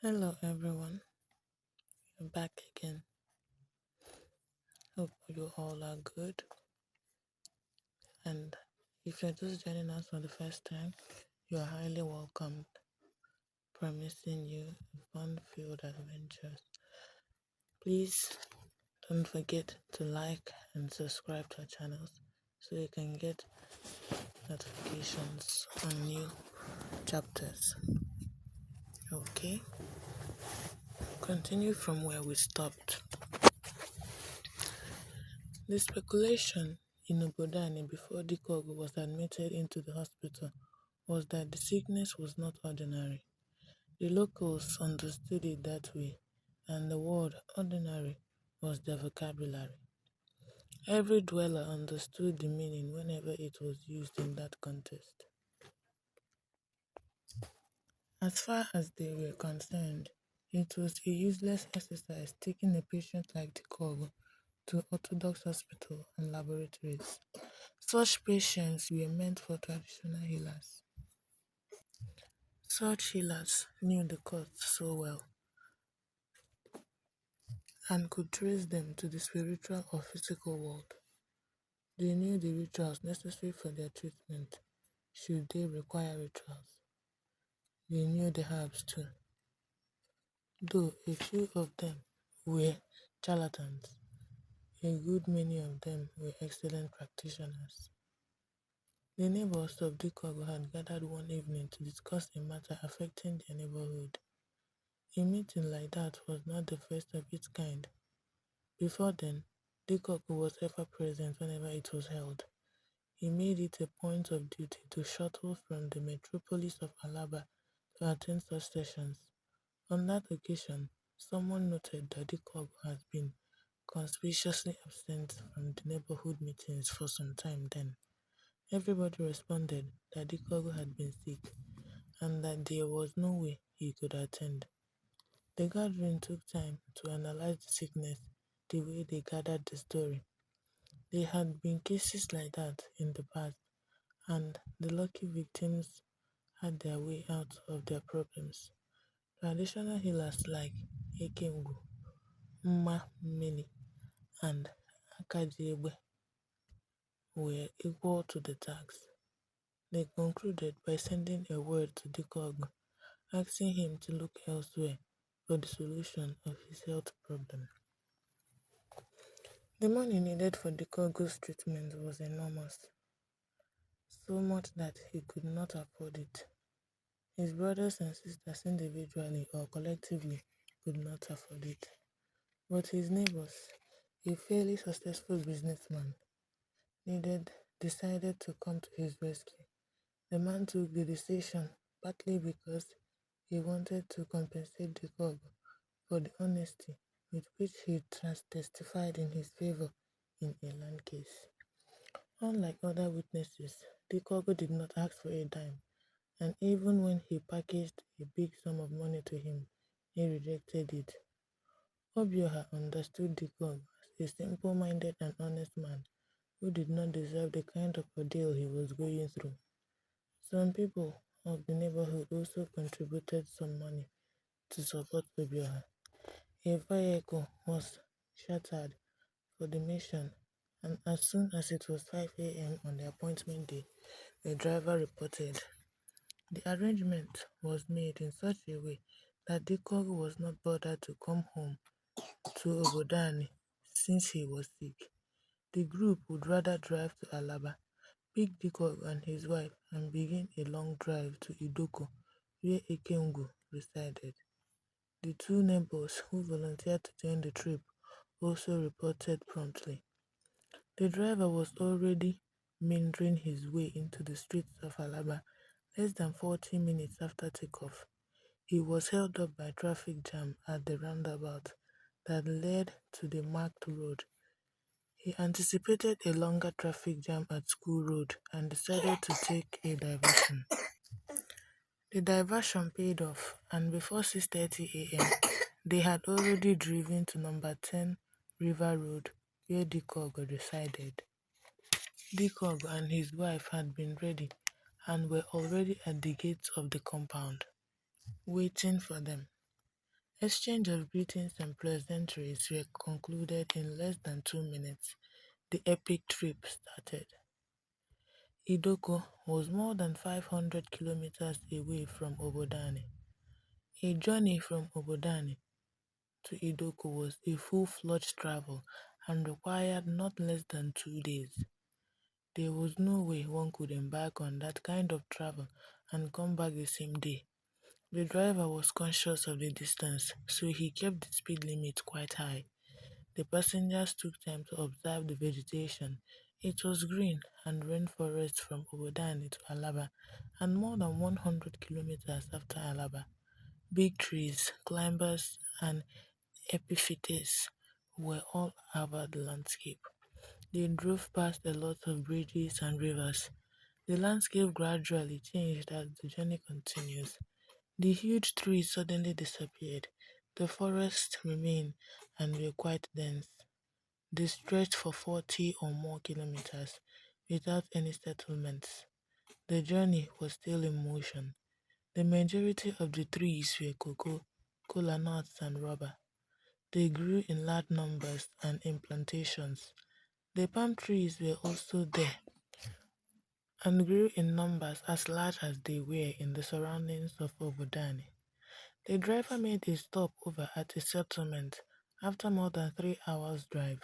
Hello everyone, I'm back again. Hope you all are good. And if you're just joining us for the first time, you are highly welcomed. Promising you fun-filled adventures. Please don't forget to like and subscribe to our channels so you can get notifications on new chapters. Okay, continue from where we stopped. The speculation in Obodani before Dikogo was admitted into the hospital was that the sickness was not ordinary. The locals understood it that way, and the word ordinary was their vocabulary. Every dweller understood the meaning whenever it was used in that context. As far as they were concerned, it was a useless exercise taking a patient like Dikogo to orthodox hospital and laboratories. Such patients were meant for traditional healers. Such healers knew the cause so well and could trace them to the spiritual or physical world. They knew the rituals necessary for their treatment, should they require rituals. They knew the herbs too, though a few of them were charlatans. A good many of them were excellent practitioners. The neighbors of Dikogo had gathered one evening to discuss a matter affecting their neighborhood. A meeting like that was not the first of its kind. Before then, Dikogo was ever present whenever it was held. He made it a point of duty to shuttle from the metropolis of Alaba to attend such sessions. On that occasion, someone noted that Dikogo had been conspicuously absent from the neighborhood meetings for some time then. Everybody responded that Dikogo had been sick and that there was no way he could attend. The gathering took time to analyze the sickness the way they gathered the story. There had been cases like that in the past, and the lucky victims had their way out of their problems. Traditional healers like Ekemgu, Mma Mmeni, and Akajiegbe were equal to the task. They concluded by sending a word to Dikogu, asking him to look elsewhere for the solution of his health problem. The money needed for Dikogu's treatment was enormous, so much that he could not afford it. His brothers and sisters individually or collectively could not afford it. But his neighbors, a fairly successful businessman, decided to come to his rescue. The man took the decision partly because he wanted to compensate Dikogu for the honesty with which he testified in his favor in a land case. Unlike other witnesses, Dikogu did not ask for a dime, and even when he packaged a big sum of money to him, he rejected it. Obioha understood Dikogu as a simple-minded and honest man who did not deserve the kind of ordeal he was going through. Some people of the neighborhood also contributed some money to support Obioha. A vehicle was chartered for the mission, and as soon as it was 5 a.m. on the appointment day, the driver reported. The arrangement was made in such a way that Dikogu was not bothered to come home to Obodani since he was sick. The group would rather drive to Alaba, pick Dikogu and his wife, and begin a long drive to Idoko, where Ekemgu resided. The two neighbors who volunteered to join the trip also reported promptly. The driver was already meandering his way into the streets of Alaba less than 40 minutes after takeoff. He was held up by traffic jam at the roundabout that led to the marked road. He anticipated a longer traffic jam at School Road and decided to take a diversion. The diversion paid off, and before 6:30 a.m., they had already driven to number 10 River Road, where Dikogu resided. Dikogu and his wife had been ready and were already at the gates of the compound, waiting for them. Exchange of greetings and pleasantries were concluded in less than 2 minutes. The epic trip started. Idoko was more than 500 kilometers away from Obodani. A journey from Obodani to Idoko was a full-fledged travel and required not less than 2 days. There was no way one could embark on that kind of travel and come back the same day. The driver was conscious of the distance, so he kept the speed limit quite high. The passengers took time to observe the vegetation. It was green and rainforest from Obodani to Alaba, and more than 100 kilometers after Alaba. Big trees, climbers, and epiphytes were all over the landscape. They drove past a lot of bridges and rivers. The landscape gradually changed as the journey continues. The huge trees suddenly disappeared. The forests remained and were quite dense. They stretched for 40 or more kilometers without any settlements. The journey was still in motion. The majority of the trees were cocoa, kola nuts, and rubber. They grew in large numbers and in plantations. The palm trees were also there and grew in numbers as large as they were in the surroundings of Obodani. The driver made a stop over at a settlement after more than 3 hours' drive.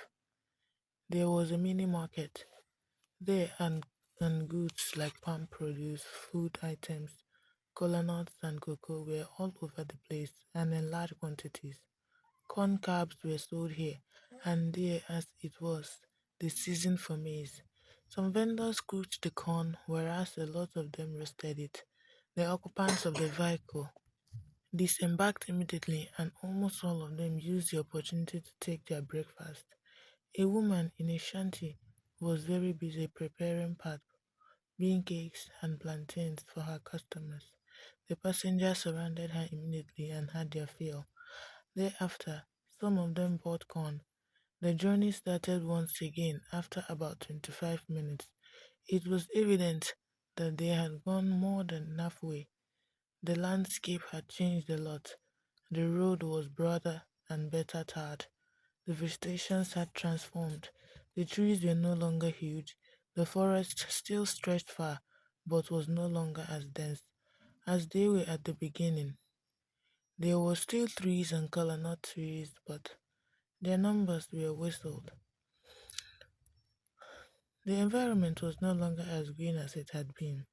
There was a mini market there and goods like palm produce, food items, kola nuts and cocoa were all over the place and in large quantities. Corn cobs were sold here and there as it was the season for maize. Some vendors cooked the corn, whereas a lot of them roasted it. The occupants of the vehicle disembarked immediately, and almost all of them used the opportunity to take their breakfast. A woman in a shanty was very busy preparing pap, bean cakes, and plantains for her customers. The passengers surrounded her immediately and had their fill. Thereafter, some of them bought corn. The journey started once again after about 25 minutes. It was evident that they had gone more than halfway. The landscape had changed a lot. The road was broader and better tarred. The vegetation had transformed. The trees were no longer huge. The forest still stretched far, but was no longer as dense as they were at the beginning. There were still trees and coconut trees, but their numbers were whistled. The environment was no longer as green as it had been.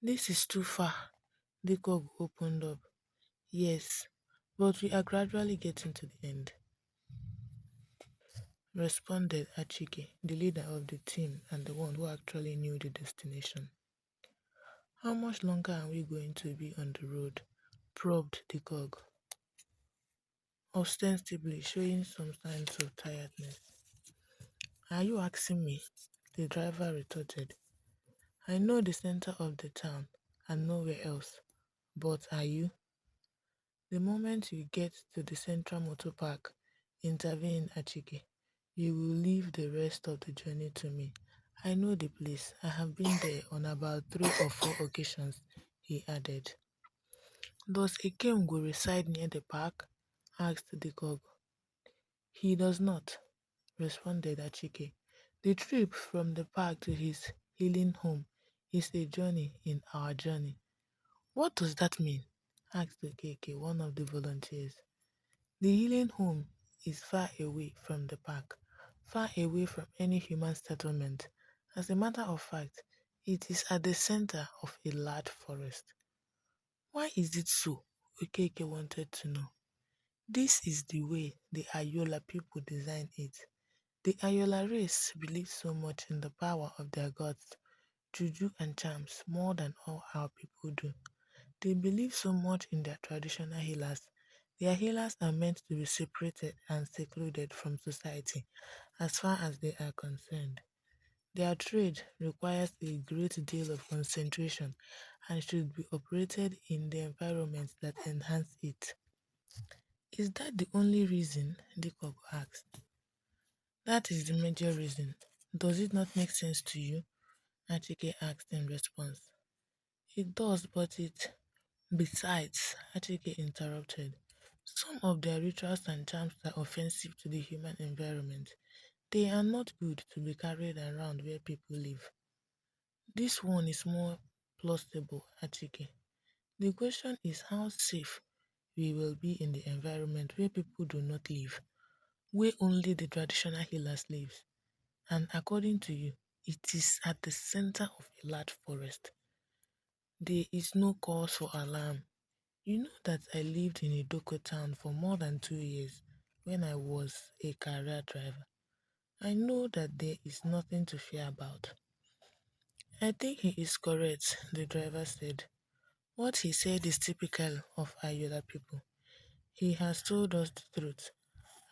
This is too far, the cog opened up. Yes, but we are gradually getting to the end, responded Achike, the leader of the team and the one who actually knew the destination. How much longer are we going to be on the road? Probed the cog, ostensibly showing some signs of tiredness. Are you asking me? The driver retorted. I know the center of the town and nowhere else. But are you? The moment you get to the Central Motor Park, intervened Achike, you will leave the rest of the journey to me. I know the place. I have been there on about 3 or 4 occasions, he added. Does Ekemgo reside near the park? Asked the Gog. He does not, responded Achike. The trip from the park to his healing home is a journey in our journey. What does that mean? Asked Okeke, one of the volunteers. The healing home is far away from the park, far away from any human settlement. As a matter of fact, it is at the center of a large forest. Why is it so? Okeke wanted to know. This is the way the Ayola people designed it. The Ayola race believes so much in the power of their gods, juju and charms, more than all our people do. They believe so much in their traditional healers. Their healers are meant to be separated and secluded from society as far as they are concerned. Their trade requires a great deal of concentration and should be operated in the environments that enhance it. Is that the only reason? Dikok asked. That is the major reason. Does it not make sense to you? Achike asked in response. It does, but it... Besides, Achike interrupted, Some of their rituals and charms are offensive to the human environment. They are not good to be carried around where people live. This one is more plausible, Achike. The question is how safe we will be in the environment where people do not live, where only the traditional healers live. And according to you, it is at the center of a large forest. There is no cause for alarm. You know that I lived in a Doko town for more than 2 years when I was a career driver. I know that there is nothing to fear about. I think he is correct, the driver said. What he said is typical of Ayola people. He has told us the truth,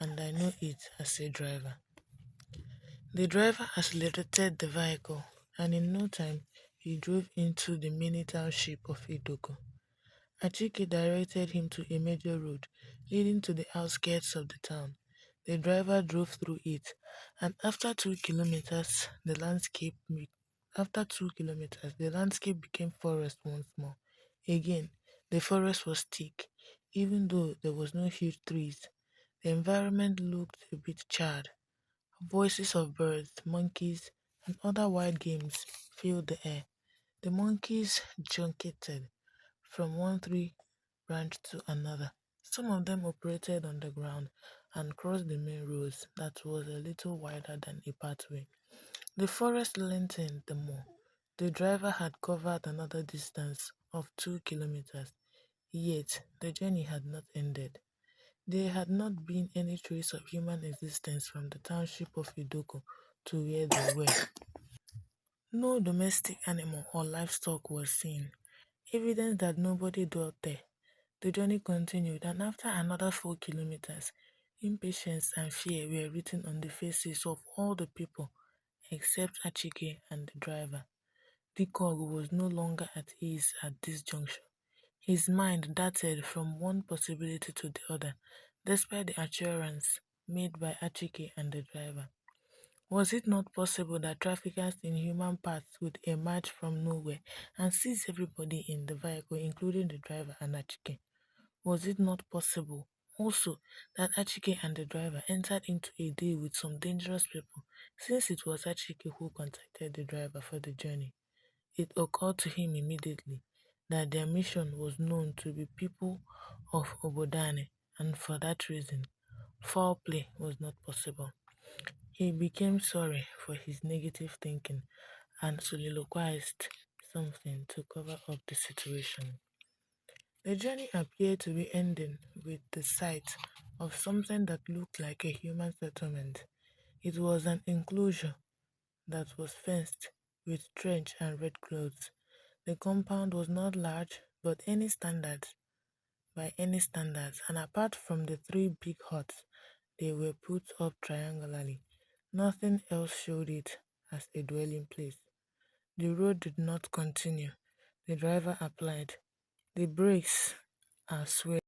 and I know it as a driver. The driver accelerated the vehicle, and in no time he drove into the mini township of Idoko. Achike directed him to a major road leading to the outskirts of the town. The driver drove through it, and after 2 kilometers, the landscape became forest once more. Again, the forest was thick, even though there was no huge trees. The environment looked a bit charred. Voices of birds, monkeys, and other wild games filled the air. The monkeys junketed from one tree branch to another. Some of them operated on the ground and crossed the main roads that was a little wider than a pathway. The forest lengthened the more. The driver had covered another distance of 2 kilometers, yet the journey had not ended. There had not been any trace of human existence from the township of Idoko to where they were. No domestic animal or livestock was seen, evidence that nobody dwelt there. The journey continued, and after another 4 kilometers, impatience and fear were written on the faces of all the people except Achike and the driver. Dikog was no longer at ease at this juncture. His mind darted from one possibility to the other, despite the assurance made by Achike and the driver. Was it not possible that traffickers in human parts would emerge from nowhere and seize everybody in the vehicle, including the driver and Achike? Was it not possible also that Achike and the driver entered into a deal with some dangerous people, since it was Achike who contacted the driver for the journey? It occurred to him immediately that their mission was known to be people of Obodane, and for that reason, foul play was not possible. He became sorry for his negative thinking and soliloquized something to cover up the situation. The journey appeared to be ending with the sight of something that looked like a human settlement. It was an enclosure that was fenced with trench and red clothes. The compound was not large, by any standards, and apart from the three big huts, they were put up triangularly. Nothing else showed it as a dwelling place. The road did not continue. The driver applied. The brakes are sweating.